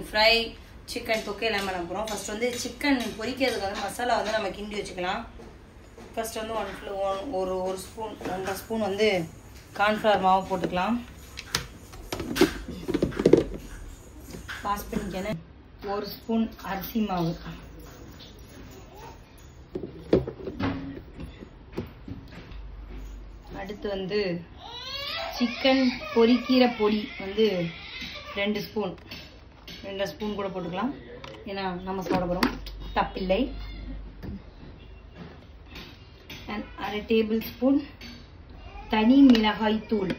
Fry, chicken தொக்கை எல்லாம் பண்ண போகிறோம். ஃபர்ஸ்ட் வந்து சிக்கன் பொரிக்கிறதுக்கு வந்து மசாலா வந்து நம்ம கிண்டி வச்சுக்கலாம். ஃபர்ஸ்ட் வந்து ஒரு ஸ்பூன் 2 ஸ்பூன் வந்து கார்ன்ஃப்ளவர் மாவு போட்டுக்கலாம். பாஸ் பண்ணிக்கணும். 1 ஸ்பூன் அரிசி மாவு, அடுத்து வந்து சிக்கன் பொரிக்கிற பொடி வந்து 2 ஸ்பூன், 2 ஸ்பூன் கூட போட்டுக்கலாம். ஏன்னா நம்ம சாப்பிட போகிறோம், தப்பில்லை. அண்ட் 1/2 டேபிள் ஸ்பூன் தனி மிளகாய் தூள்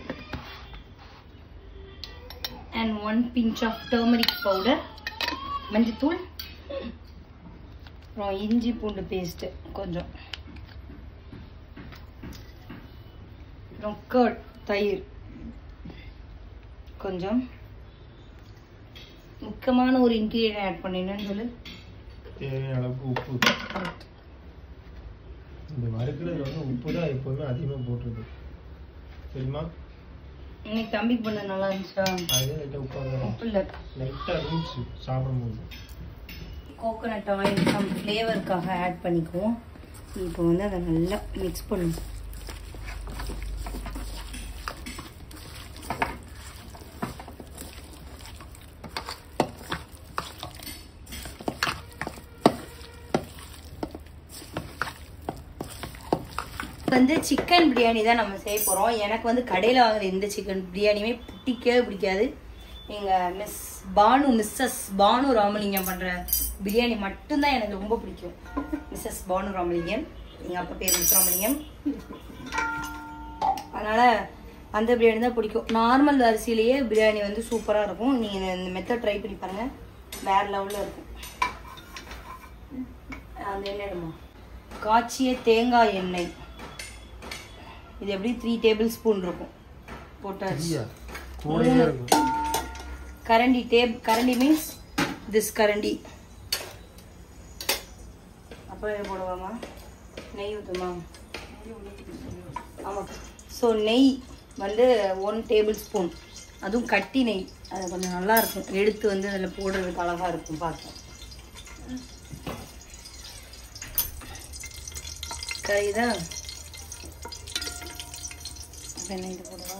and 1 pinch of turmeric powder, மஞ்சத்தூள், அப்புறம் இஞ்சி பூண்டு பேஸ்ட் கொஞ்சம், அப்புறம் கர்ட் தயிர் கொஞ்சம். முக்கியமான ஒரு இன்கிரியன்ட் ஆட் பண்ணினேன்னு சொல்லு. தேவையான அளவுக்கு உப்பு. இந்த வறுக்கிறது வந்து உப்பு தான் எப்போதுமே அதிகமாக போட்டுருது சரிம்மா. இன்னைக்கு தம்பிக்கு பண்ண நல்லா இருந்துச்சா? அதே லைட்டாக உப்பு இல்லை, லைட்டாக இருந்துச்சு சாப்பிடும்போது. கோகோனட் ஆயில் சம் ஃப்ளேவருக்காக ஆட் பண்ணிக்குவோம். இப்போ வந்து அதை நல்லா மிக்ஸ் பண்ணுவோம். வந்து சிக்கன் பிரியாணி தான் நம்ம செய்ய போகிறோம். எனக்கு வந்து கடையில் வாங்குற எந்த சிக்கன் பிரியாணியுமே பிடிக்கவே பிடிக்காது. எங்கள் மிஸ்ஸஸ் பானு ராமலிங்கம் பண்ணுற பிரியாணி மட்டும்தான் எனக்கு ரொம்ப பிடிக்கும். மிஸ்ஸஸ் பானு ராமலிங்கம், எங்கள் அப்பா பேர் மிஸ் ராமலிங்கம். அதனால் அந்த பிரியாணி தான் பிடிக்கும். நார்மல் அரிசியிலேயே பிரியாணி வந்து சூப்பராக இருக்கும். நீங்கள் இந்த மெத்தட் ட்ரை பண்ணி பாருங்கள், வேறு லெவலில் இருக்கும். அந்த என்னமா காய்ச்சிய தேங்காய் எண்ணெய், இது எப்படி 3 டேபிள் ஸ்பூன் இருக்கும் போட்டாச்சு. கரண்டி மீன்ஸ் திஸ் கரண்டி. அப்புறம் இதை போடுவாமா, நெய் ஊற்றுமா? ஆமாம். ஸோ நெய் வந்து 1 டேபிள் ஸ்பூன், அதுவும் கட்டி நெய். அது கொஞ்சம் நல்லா இருக்கும், எடுத்து வந்து அதில் போடுறதுக்கு அழகாக இருக்கும் பார்க்க. கறிதான் இது போடுவா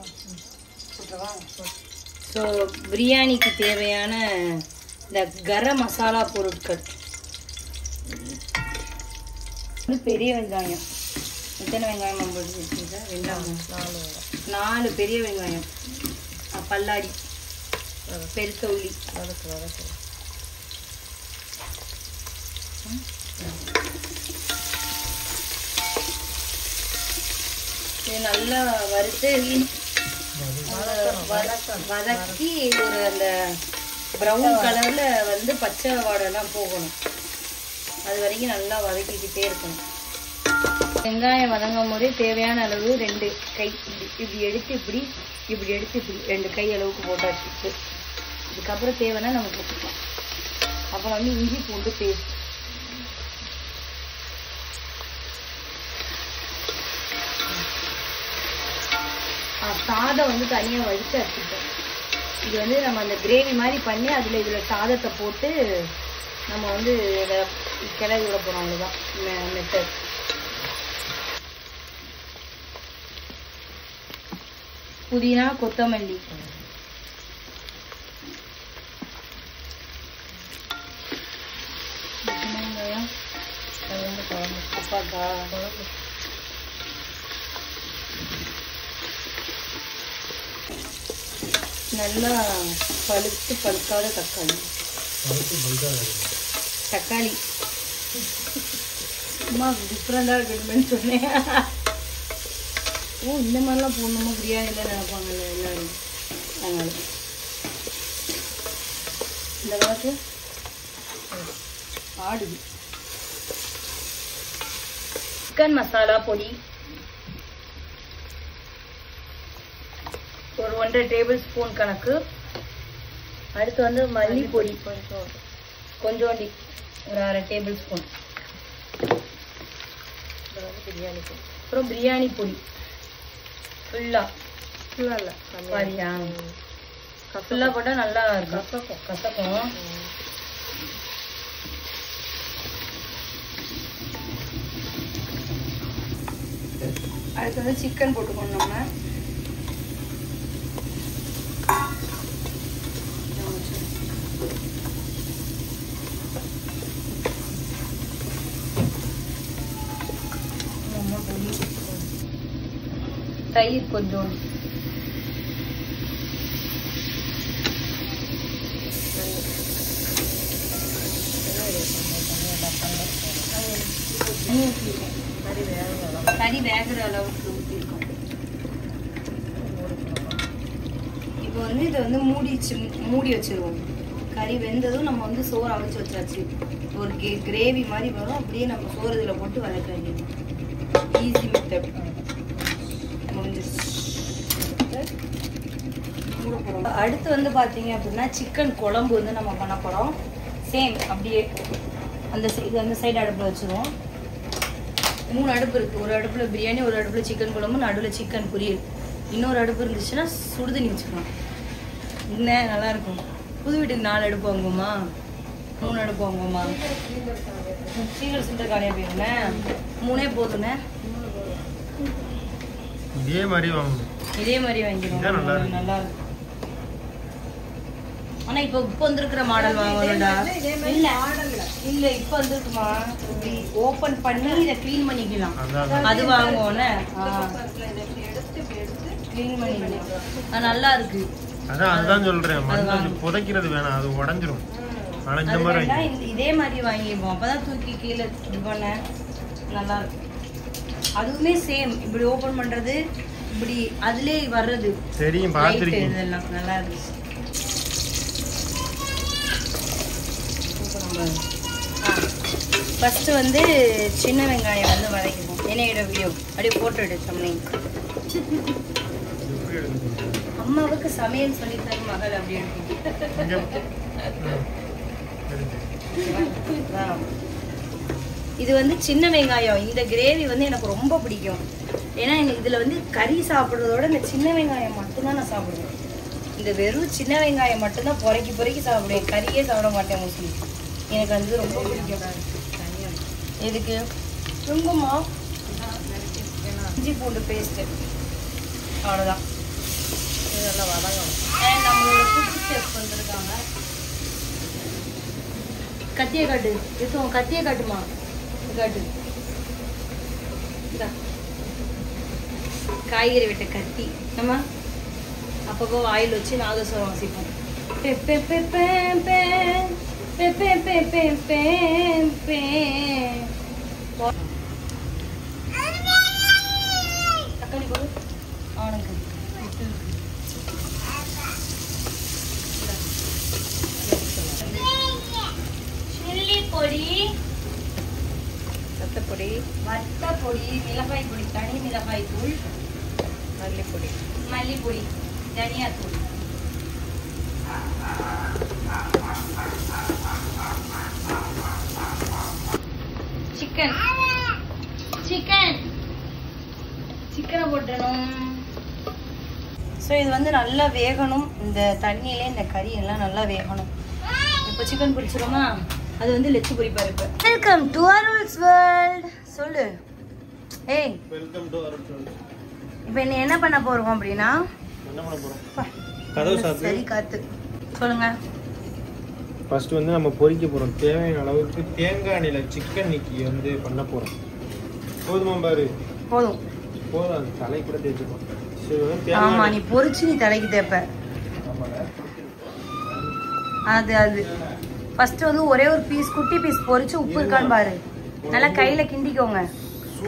போட்டுருவா. ஸோ பிரியாணிக்கு தேவையான இந்த கரம் மசாலா பொருட்கள் பெரிய வெங்காயம். எத்தனை வெங்காயம் போட்டு வச்சுருக்கா? வெங்காயம் 4 பெரிய வெங்காயம், பல்லாடி, பெருத்த உள்ளி, இது நல்லா வறுத்து வதக்கி ஒரு அந்த ப்ரௌன் கலர்ல வந்து பச்சை வாடெல்லாம் போகணும். அது வரைக்கும் நல்லா வதக்கிக்கிட்டே இருக்கணும். வெங்காயம் வதங்கும் போதே தேவையான அளவு 2 கை இப்படி எடுத்து இப்படி எடுத்து இப்படி 2 கை அளவுக்கு போட்டாச்சு. இதுக்கப்புறம் தேவைன்னா நம்ம போட்டுக்கலாம். அப்புறம் வந்து இஞ்சி பூண்டு பேஸ்ட், சாதம் வந்து தனியாக வடித்து வச்சுட்டோம். இது வந்து நம்ம அந்த கிரேவி மாதிரி பண்ணி இதில் சாதத்தை போட்டு நம்ம வந்து இதை கிளறி விட போகிறோம். அவ்வளோதான் மெத்தட். புதினா, கொத்தமல்லி, அப்பாக்கா நல்லா பழுக்காத தக்காளி சும்மா டிஃப்ரெண்டாக இருக்குன்னு சொன்னேன். ஓ, இந்த மாதிரிலாம் போடணுமா பிரியாணியில் நினைப்பாங்கல்ல எல்லாரும். அதனால இந்த அளவுக்கு ஆடுது. சிக்கன் மசாலா பொடி ஒரு 1.5 டேபிள் ஸ்பூன் கணக்கு. அடுத்து வந்து மல்லி பொடி கொஞ்சோண்டி ஒரு 1/2 டேபிள் ஸ்பூன். பிரியாணி பொடி, அப்புறம் பிரியாணி பொடி ஃபுல்லாக பாரியா ஃபுல்லாக போட்டால் நல்லா இருக்கும். கசக்கும். அடுத்து வந்து சிக்கன் போட்டுக்கணும் நம்ம. தயிர் கொஞ்சம், கறி வேகிற அளவுக்கு ஊற்றிருக்கோம். இப்போ வந்து இதை வந்து மூடி வச்சிருவோம். கறி வெந்ததும் நம்ம வந்து சோறு அவிச்சு வச்சாச்சு. ஒரு கிரேவி மாதிரி வரும். அப்படியே நம்ம சோறு இதில் போட்டு வதக்க வேண்டியது. ஈஸி மெத்தட் முடிஞ்சிருச்சு. அடுத்து வந்து பார்த்தீங்க அப்படின்னா சிக்கன் குழம்பு வந்து நம்ம பண்ண போகிறோம். சேம் அப்படியே அந்த சைடு அடுப்பில் வச்சுருவோம். 3 அடுப்பு இருக்குது. ஒரு அடுப்பில் பிரியாணி, ஒரு அடுப்பில் சிக்கன் குழம்பு, நடுவில் சிக்கன் பொரியல். இன்னொரு அடுப்பு இருந்துச்சுன்னா சுடுதண்ணி வச்சுக்கலாம். இன்னும் நல்லாயிருக்கும். புது வீட்டுக்கு 4 அடுப்பு வாங்குவோமா, 3 அடுப்பு வாங்குவோமா? சீக்கிரம் சிலிண்டர் காலியாக போயிருந்தே. 3 போதுண்ணே. இதே மாதிரி வாங்கணும். இதே மாதிரி வாங்கிடுவோம். நல்லா இருக்கும். ஆனா இப்போ வந்திருக்கிற மாடல் வாங்கணும்டா. இல்ல இப்போ வந்திருக்குமா, இப்படி ஓபன் பண்ணி இதை க்ளீன் பண்ணிக்கலாம். அது வாங்குவோம்ல, க்ளீன் பண்ணிக்கலாம். நல்லா இருக்கு. அதான் சொல்றேன், மண்ணு புதைக்கிறது வேணாம், அது உடைஞ்சிரும். இதே மாதிரி வாங்கிடுவோம். அப்பதான் தூக்கி கீழே இது பண்ண நல்லா இருக்கும். அதுவுமே சேம் இப்படி ஓபன் பண்றது, இப்படி அதுலயே வர்றது தெரியும், பார்த்திருக்கீங்க. இதெல்லாம் நல்லா இருக்கு. ஃபர்ஸ்ட் வந்து சின்ன வெங்காயம் வந்து வதக்கிடுவோம். என்னையோட வீடியோ அப்படியே போட்டு எடுத்தோம்னே. அம்மாவுக்கு சமையல் சொல்லி தரும் மகள் அப்படி எடுத்து. இது வந்து சின்ன வெங்காயம். இந்த கிரேவி வந்து எனக்கு ரொம்ப பிடிக்கும். ஏன்னா இதுல வந்து கறி சாப்பிட்றதோட இந்த சின்ன வெங்காயம் மட்டும்தான் நான் சாப்பிடுவேன். இந்த வெறும் சின்ன வெங்காயம் மட்டும்தான் பொறுக்கி சாப்பிடுவேன். கறியே சாப்பிட மாட்டேன் மோஸ்ட்லி. எனக்கு வந்து ரொம்ப பிடிக்கும். எதுக்கு ரொம்பமா இஞ்சி பூண்டு பேஸ்ட்டு, அவ்வளோதான். இதெல்லாம் வதங்கணும். நம்மளோட புது செஃப் வந்துருக்காங்க. கத்தியை காட்டு, எதுவும் கத்தியை காட்டுமா, காட்டு. காய்கறி வெட்ட கத்தி. நம்ம அப்பப்போ வாயில் வச்சு நாதஸ்வரம் வாசிப்போம். தக்காளி போடு. அவனுக்கு சில்லி பொடி, வத்தப்பொடி, மிளகாய் பொடி, தனி மிளகாய் தூள், மல்லிப்பொடி, தனியா தூள், சிக்கனை போட்டணும். ஸோ இது வந்து நல்லா வேகணும். இந்த தண்ணியிலே இந்த கறி எல்லாம் நல்லா வேகணும். இப்போ சிக்கன் பிடிச்சிருமா, அது வந்து லெச்சு பொரிப்பாரு. இப்போ வெல்கம் டு அருள்ஸ் வேர்ல்ட். சொல்லு. ஏய், வெல்கம் டு அருள்ஸ் வேர்ல்ட். இப்போ என்ன பண்ண போறோம் அப்படின்னா, என்ன பண்ண போறோம்? கதவு சாத்து. சரி காத்து சொல்லுங்க. ஃபர்ஸ்ட் வந்து நம்ம பொரிக்க போறோம். தேவையான அளவுக்கு தேங்காய் எண்ணெயில சிக்கன் நிக்கி வந்து பண்ண போறோம். போதுமா பாரு? போதும். அந்த தலை கூட தேய்ச்சிப்போம். ஆமா, நீ பொரிச்சு நீ தலைக்கு தேப்ப. அது ஃபர்ஸ்ட் வந்து ஒரே ஒரு பீஸ், குட்டி பீஸ் பொரிச்சு உப்பு இருக்கான்னு பாரு. நல்லா கையில கிண்டிக்கோங்க.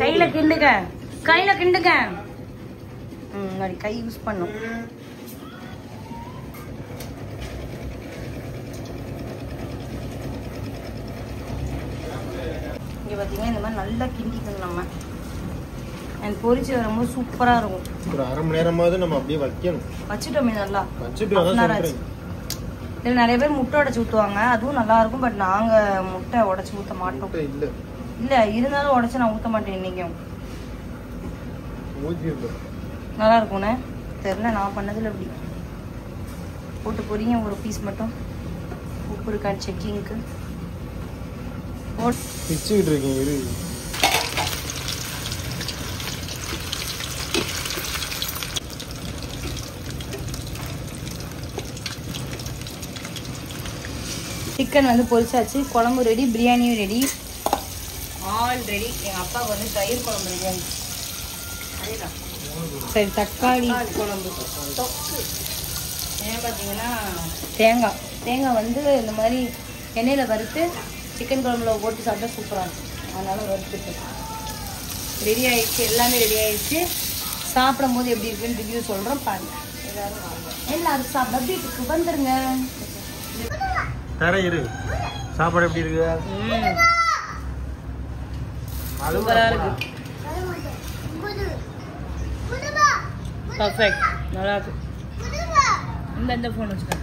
கையில கிண்டுங்க. கை யூஸ் பண்ணும். இங்க பாத்தீங்கன்னா இந்த மாதிரி நல்லா கிண்டிக்கணும். நம்ம பொரிச்சு வரும்போது சூப்பரா இருக்கும். ஒரு அரை மணி நேரமாவது நம்ம அப்படியே வைக்கணும். வச்சுட்டோமே நல்லா வச்சுட்டு. இதில் நிறைய பேர் முட்டை உடைச்சு ஊற்றுவாங்க, அதுவும் நல்லா இருக்கும். பட் நாங்க முட்டை உடைச்சு ஊற்ற மாட்டோம். இல்ல இருந்தாலும் உடைச்சு நான் ஊற்ற மாட்டேன். இன்னைக்கும் நல்லா இருக்கும்ண்ணே. தெரியல, நான் பண்ணதுல எப்படி. போட்டு பொரிங்க ஒரு பீஸ் மட்டும். உப்பு இருக்கான்னு செக்கிங்க்கு பிச்சுக்கிட்டு இருக்கீங்க. இரு சிக்கன் வந்து பொரிச்சாச்சு. குழம்பு ரெடி, பிரியாணியும் ரெடி, ஆல் ரெடி. எங்கள் அப்பாவுக்கு வந்து தயிர் குழம்பு ரெடி ஆகிடுச்சு. அதேதான். சரி, தக்காளி குழம்பு தொக்கு. ஏன் பார்த்தீங்கன்னா தேங்காய் வந்து இந்த மாதிரி எண்ணெயில் வறுத்து சிக்கன் குழம்புல போட்டு சாப்பிட்டா சூப்பராக இருக்கும். அதனால் வறுத்துட்டு ரெடி ஆகிடுச்சு. எல்லாமே ரெடி ஆகிடுச்சு. சாப்பிடும் போது எப்படி இருக்குன்னு ரிவ்யூ சொல்கிறோம், பாருங்க. எல்லாரும் சாப்பிட வீட்டுக்கு வந்துருங்க. தர இரு. சாப்பாடு எப்படி இருக்கு? சூப்பரா இருக்கு. பர்ஃபெக்ட். நல்லா இருக்கு. இந்த ஃபோன் வச்சுக்கேன்.